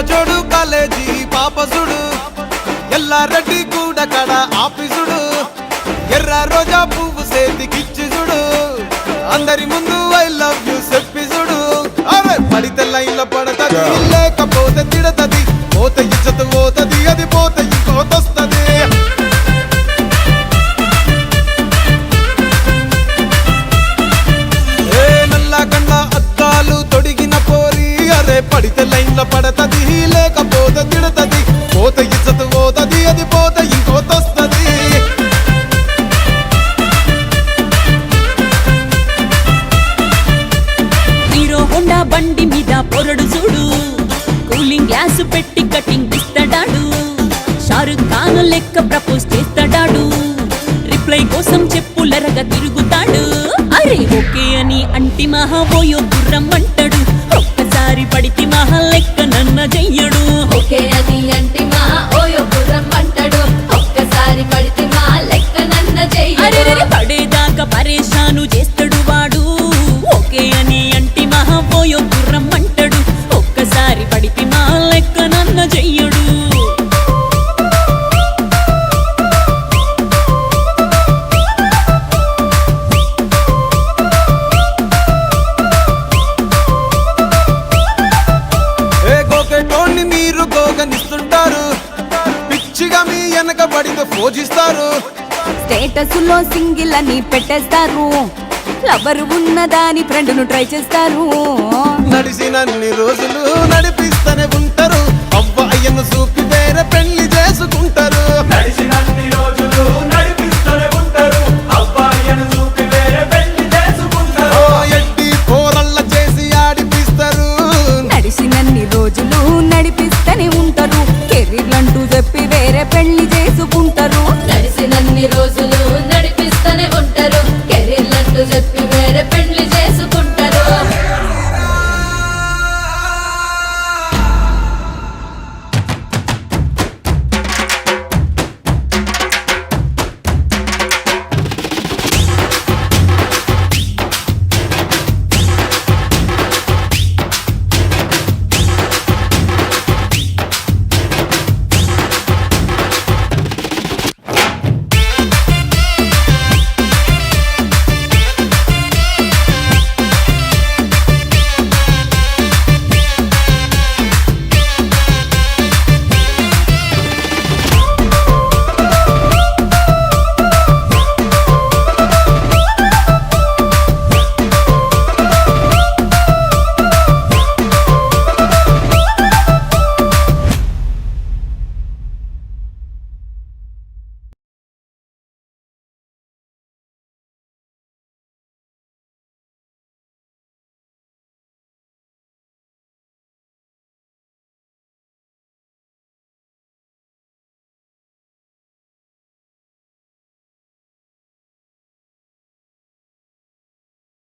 జోడు కాలేజీ పాపసుడు ఎల్లారెడ్డి కూడా కడ ఆఫీసుడు ఎర్ర రోజా పువ్వు సేతికిచ్చి చూడు అందరి ముందు ఐ లవ్ యూ చెప్పి చూడు అవే పడితే లైన్లో పడతది లేకపోతే తిడతది పోత ఇచ్చత పోతది అది పోత ఇంకోతొస్తది పడితే లైన్లో పడతది లేకపోతే తిడతది పోత ఇచ్చత పోతది అది పోత ఇంకోతొస్తది హీరో హోండా బండి మీద పొరడు చూడు కూలింగ్ గ్లాస్ పెట్టి కటింగ్ ఇస్తాడాడు షారుఖ్ ఖాన్ లెక్క ప్రపోజ్ చేస్తాడాడు రిప్లై కోసం చెప్పులరగా తిరుగుతాడు అరే ఓకే అని అంటి మహాబోయో గుర్రం అంటాడు ఒక్కసారి పడితే మహా లెక్క నన్న చెయ్యడు ఓకే అని అంటి మహా ఓయో గుర్రం అంటాడు ఒక్కసారి పడితే మా లెక్క నన్న చెయ్యడు పడేదాకా పరేషాను చేస్తాడు వాడు ఓకే అని అంటి మహా ఓయో గుర్రం అంటాడు ఒక్కసారి పడితే మా లెక్క నన్న చెయ్యడు మీరు గోగనిస్తుంటారు పిచ్చిగా మీ వెనక పడితే పూజిస్తారు స్టేటస్ లో సింగిల్ అని పెట్టేస్తారు లవర్ ఉన్నదాని ఫ్రెండ్ ను ట్రై చేస్తారు నడిచినన్ని రోజులు నడిపిస్తూనే ఉంటారు అవ్వ అయ్యను చూపి